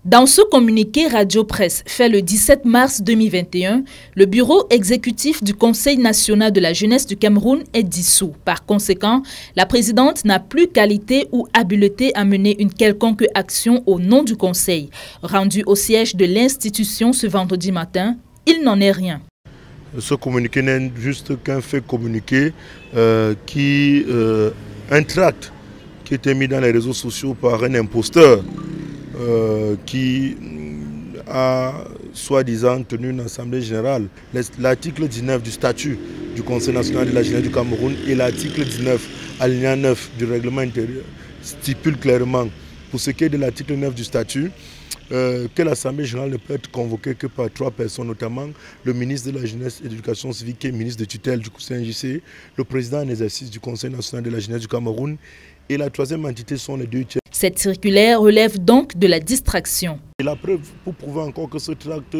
Dans ce communiqué Radio Presse fait le 17 mars 2021, le bureau exécutif du Conseil national de la jeunesse du Cameroun est dissous. Par conséquent, la présidente n'a plus qualité ou habileté à mener une quelconque action au nom du Conseil. Rendu au siège de l'institution ce vendredi matin, il n'en est rien. Ce communiqué n'est juste qu'un fait communiqué un tract qui était mis dans les réseaux sociaux par un imposteur qui a soi-disant tenu une assemblée générale. L'article 19 du statut du Conseil national de la jeunesse du Cameroun et l'article 19, alinéa 9 du règlement intérieur stipule clairement, pour ce qui est de l'article 9 du statut, que l'Assemblée générale ne peut être convoquée que par 3 personnes, notamment le ministre de la Jeunesse et de l'Éducation civique, qui est ministre de tutelle du CNJC, le président en exercice du Conseil national de la jeunesse du Cameroun, et la troisième entité sont les 2 tiers. Cette circulaire relève donc de la distraction. Et la preuve pour prouver encore que ce tract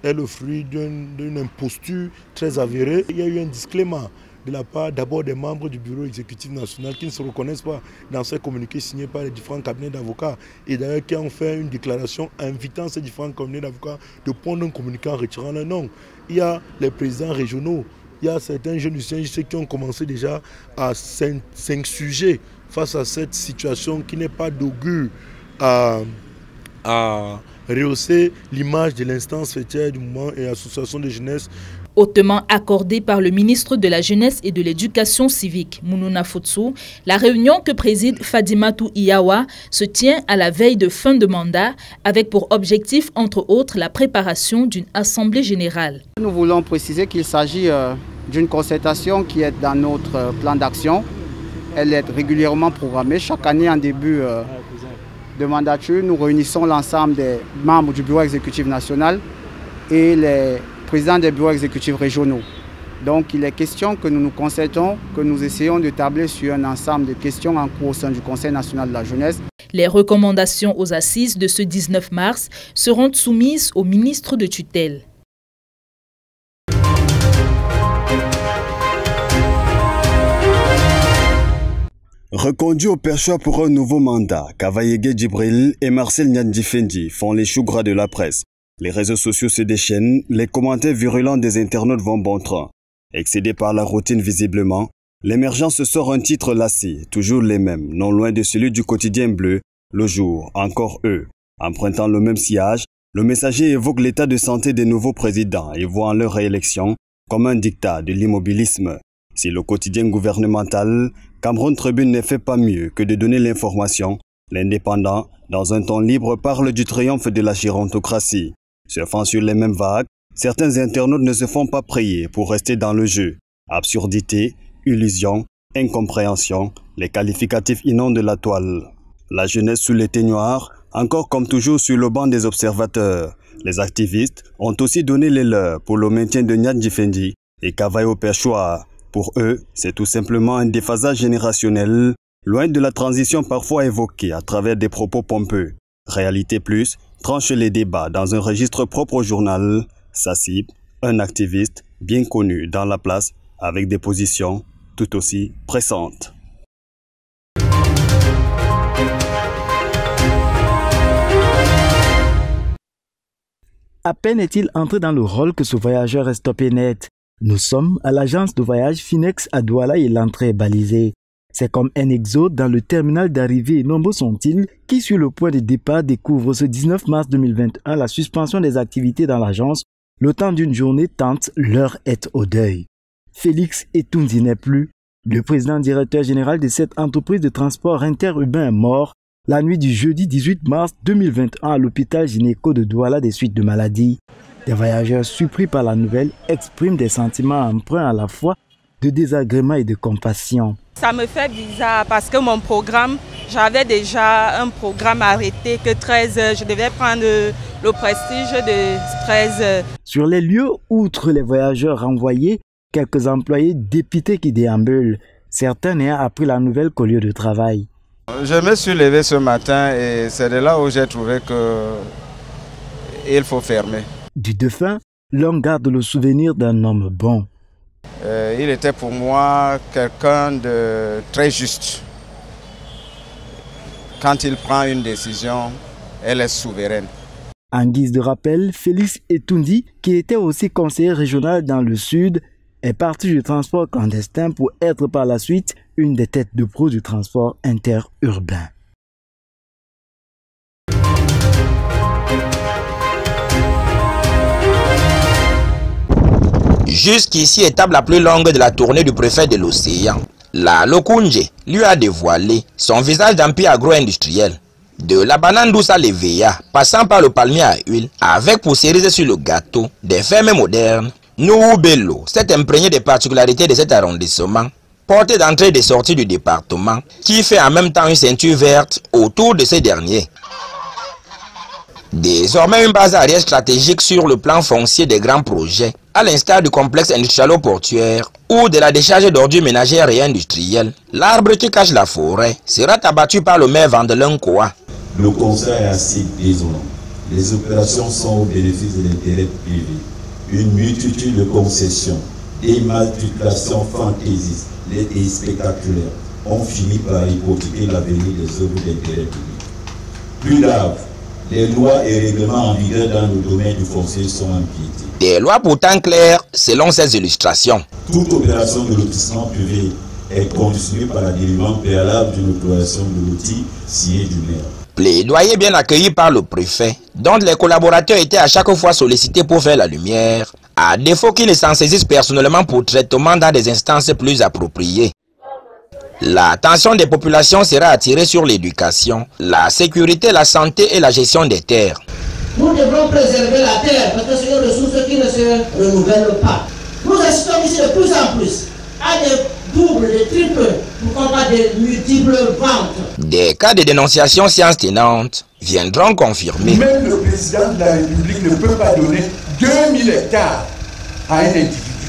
est le fruit d'une imposture très avérée, il y a eu un disclaimer de la part d'abord des membres du bureau exécutif national qui ne se reconnaissent pas dans ces communiqués signés par les différents cabinets d'avocats et d'ailleurs qui ont fait une déclaration invitant ces différents cabinets d'avocats de prendre un communiqué en retirant leur nom. Il y a les présidents régionaux, il y a certains jeunes du CNJC qui ont commencé déjà à s'insurger face à cette situation qui n'est pas d'augure à rehausser l'image de l'instance fêtière du mouvement et association de jeunesse. Hautement accordé par le ministre de la Jeunesse et de l'Éducation civique, Mounouna Fotso, la réunion que préside Fadimatou Iyawa se tient à la veille de fin de mandat avec pour objectif, entre autres, la préparation d'une assemblée générale. Nous voulons préciser qu'il s'agit d'une concertation qui est dans notre plan d'action. Elle est régulièrement programmée. Chaque année, en début de mandature, nous réunissons l'ensemble des membres du bureau exécutif national et les présidents des bureaux exécutifs régionaux. Donc il est question que nous nous concertons, que nous essayons de tabler sur un ensemble de questions en cours au sein du Conseil national de la jeunesse. Les recommandations aux assises de ce 19 mars seront soumises au ministre de tutelle. Reconduits au perchoir pour un nouveau mandat, Kavayegue Djibril et Marcel Nyandifendi font les choux gras de la presse. Les réseaux sociaux se déchaînent, les commentaires virulents des internautes vont bon train. Excédés par la routine visiblement, l'émergence sort un titre lassé, toujours les mêmes, non loin de celui du quotidien bleu, Le Jour, encore eux. Empruntant le même sillage, le messager évoque l'état de santé des nouveaux présidents et voit en leur réélection comme un dictat de l'immobilisme. Si le quotidien gouvernemental, Cameroun Tribune ne fait pas mieux que de donner l'information, l'indépendant, dans un ton libre, parle du triomphe de la gérontocratie. Surfant sur les mêmes vagues, certains internautes ne se font pas prier pour rester dans le jeu. Absurdité, illusion, incompréhension, les qualificatifs inondent la toile. La jeunesse sous les teignoirs, encore comme toujours sur le banc des observateurs. Les activistes ont aussi donné les leurs pour le maintien de Nyandifendi et Kavaye au perchoir. Pour eux, c'est tout simplement un déphasage générationnel, loin de la transition parfois évoquée à travers des propos pompeux. Réalité Plus tranche les débats dans un registre propre au journal. Sa cible, un activiste bien connu dans la place avec des positions tout aussi pressantes. À peine est-il entré dans le rôle que ce voyageur est stoppé net. Nous sommes à l'agence de voyage Finex à Douala et l'entrée est balisée. C'est comme un exode dans le terminal d'arrivée et nombreux sont-ils qui, sur le point de départ, découvrent ce 19 mars 2021 la suspension des activités dans l'agence, le temps d'une journée tant l'heure est au deuil. Félix Etunzi n'est plus. Le président directeur général de cette entreprise de transport interurbain est mort la nuit du jeudi 18 mars 2021 à l'hôpital gynéco de Douala des suites de maladie. Des voyageurs surpris par la nouvelle expriment des sentiments empreints à la fois de désagrément et de compassion. Ça me fait bizarre parce que mon programme, j'avais déjà un programme arrêté que 13 heures, je devais prendre le prestige de 13 heures. Sur les lieux, outre les voyageurs renvoyés, quelques employés dépités qui déambulent, certains n'ayant appris la nouvelle qu'au lieu de travail. Je me suis levé ce matin et c'est de là où j'ai trouvé qu'il faut fermer. Du défunt, l'homme garde le souvenir d'un homme bon. Il était pour moi quelqu'un de très juste. Quand il prend une décision, elle est souveraine. En guise de rappel, Félix Etoundi, qui était aussi conseiller régional dans le Sud, est parti du transport clandestin pour être par la suite une des têtes de proue du transport interurbain. Jusqu'ici, étape la plus longue de la tournée du préfet de l'Océan, la Lokunje lui a dévoilé son visage d'empire agro-industriel. De la banane douce à l'EVA, passant par le palmier à huile, avec pour cerise sur le gâteau des fermes modernes, Nourou Bello s'est imprégné des particularités de cet arrondissement, porté d'entrée et de sortie du département, qui fait en même temps une ceinture verte autour de ces derniers. Désormais une base arrière stratégique sur le plan foncier des grands projets, à l'instar du complexe industrialo-portuaire ou de la décharge d'ordures ménagères et industrielles, l'arbre qui cache la forêt sera abattu par le maire Vandelin Koa. Le constat est assez désolant. Les opérations sont au bénéfice de l'intérêt privé. Une multitude de concessions, des matriculations fantaisistes et spectaculaires ont fini par hypothéquer l'avenir des œuvres d'intérêt public. Plus grave, les lois et règlements en vigueur dans le domaine du foncier sont empiétés. Des lois pourtant claires selon ces illustrations. Toute opération de lotissement privé est conditionnée par la délivrance préalable d'une autorisation de loti signée du maire. Plaidoyer bien accueilli par le préfet, dont les collaborateurs étaient à chaque fois sollicités pour faire la lumière, à défaut qu'ils s'en saisissent personnellement pour traitement dans des instances plus appropriées. L'attention des populations sera attirée sur l'éducation, la sécurité, la santé et la gestion des terres. Nous devrons préserver la terre parce que c'est une ressource qui ne se renouvelle pas. Nous assistons ici de plus en plus à des doubles, des triples, pourquoi pas des multiples ventes. Des cas de dénonciation science tenante viendront confirmer. Même le président de la République ne peut pas donner 2000 hectares à un individu.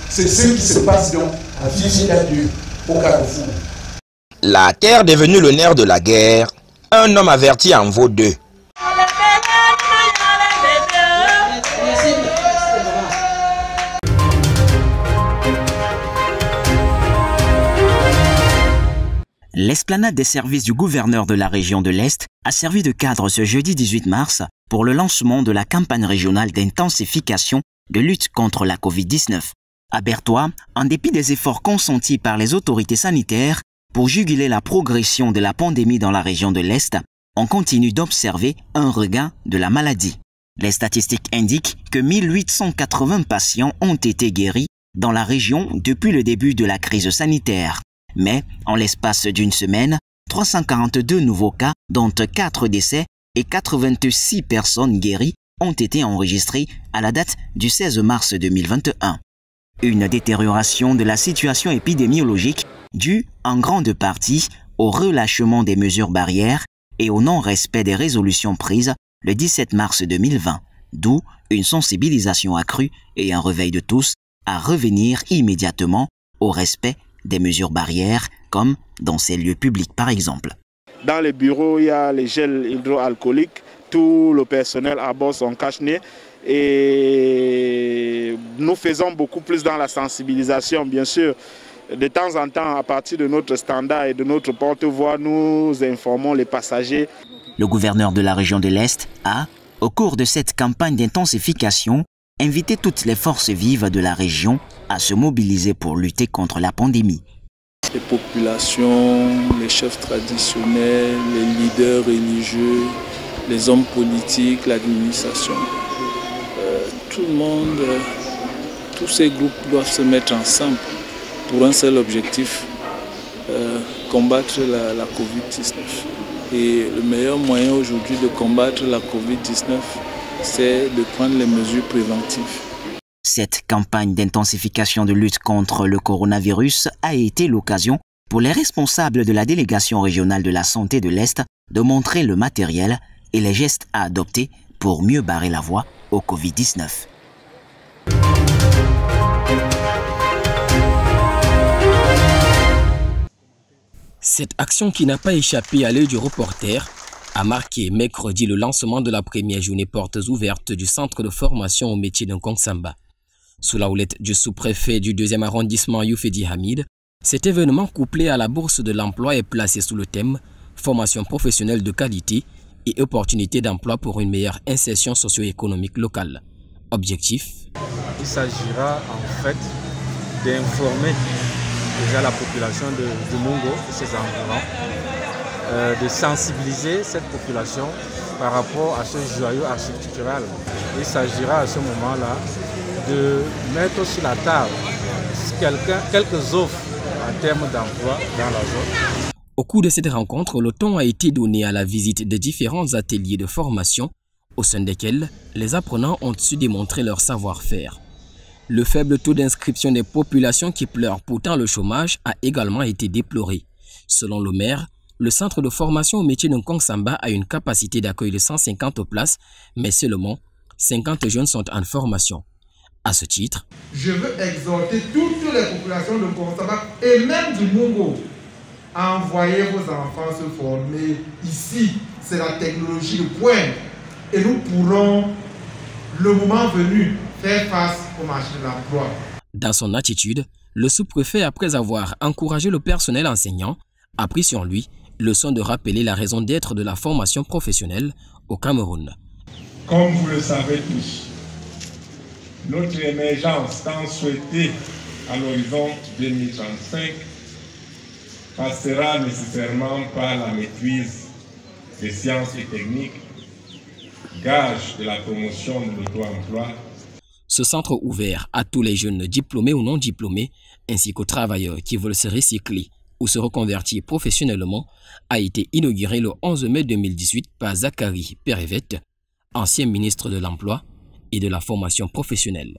C'est ce qui se passe donc à Viginadu, au Carrefour. La terre devenue le nerf de la guerre, un homme averti en vaut deux. L'esplanade des services du gouverneur de la région de l'Est a servi de cadre ce jeudi 18 mars pour le lancement de la campagne régionale d'intensification de lutte contre la Covid-19. À Bertois, en dépit des efforts consentis par les autorités sanitaires pour juguler la progression de la pandémie dans la région de l'Est, on continue d'observer un regain de la maladie. Les statistiques indiquent que 1880 patients ont été guéris dans la région depuis le début de la crise sanitaire. Mais, en l'espace d'une semaine, 342 nouveaux cas, dont 4 décès et 86 personnes guéries, ont été enregistrés à la date du 16 mars 2021. Une détérioration de la situation épidémiologique due en grande partie au relâchement des mesures barrières et au non-respect des résolutions prises le 17 mars 2020, d'où une sensibilisation accrue et un réveil de tous à revenir immédiatement au respect des mesures barrières, comme dans ces lieux publics par exemple. Dans les bureaux, il y a les gels hydroalcooliques, tout le personnel à bord son cache-nez et nous faisons beaucoup plus dans la sensibilisation, bien sûr. De temps en temps, à partir de notre standard et de notre porte-voix, nous informons les passagers. Le gouverneur de la région de l'Est a, au cours de cette campagne d'intensification, invité toutes les forces vives de la région à se mobiliser pour lutter contre la pandémie. Les populations, les chefs traditionnels, les leaders religieux, les hommes politiques, l'administration, tout le monde, tous ces groupes doivent se mettre ensemble pour un seul objectif, combattre la Covid-19. Et le meilleur moyen aujourd'hui de combattre la Covid-19, c'est de prendre les mesures préventives. Cette campagne d'intensification de lutte contre le coronavirus a été l'occasion pour les responsables de la délégation régionale de la santé de l'Est de montrer le matériel et les gestes à adopter pour mieux barrer la voie au Covid-19. Cette action qui n'a pas échappé à l'œil du reporter a marqué mercredi le lancement de la première journée portes ouvertes du centre de formation au métier de Nkongsamba. Sous la houlette du sous-préfet du 2e arrondissement Youfedi Hamid, cet événement couplé à la bourse de l'emploi est placé sous le thème « Formation professionnelle de qualité et opportunités d'emploi pour une meilleure insertion socio-économique locale. Objectif: il s'agira en fait d'informer déjà la population de Mungo et ses environs, de sensibiliser cette population par rapport à ce joyau architectural. Il s'agira à ce moment-là de mettre sur la table quelques offres en termes d'emploi dans la zone. Au cours de cette rencontre, le ton a été donné à la visite de différents ateliers de formation au sein desquels les apprenants ont su démontrer leur savoir-faire. Le faible taux d'inscription des populations qui pleurent pourtant le chômage a également été déploré. Selon le maire, le centre de formation au métier de Nkongsamba a une capacité d'accueil de 150 places, mais seulement 50 jeunes sont en formation. À ce titre, je veux exhorter toutes les populations de Nkongsamba et même du Mungo à envoyer vos enfants se former ici. C'est la technologie de pointe et nous pourrons, le moment venu, faire face au marché de l'emploi. Dans son attitude, le sous-préfet, après avoir encouragé le personnel enseignant, a pris sur lui le soin de rappeler la raison d'être de la formation professionnelle au Cameroun. Comme vous le savez tous, notre émergence tant souhaitée à l'horizon 2035 passera nécessairement par la maîtrise des sciences et techniques, gage de la promotion de l'auto-emploi. Ce centre ouvert à tous les jeunes diplômés ou non diplômés, ainsi qu'aux travailleurs qui veulent se recycler ou se reconvertir professionnellement, a été inauguré le 11 mai 2018 par Zachary Perevet, ancien ministre de l'Emploi et de la formation professionnelle.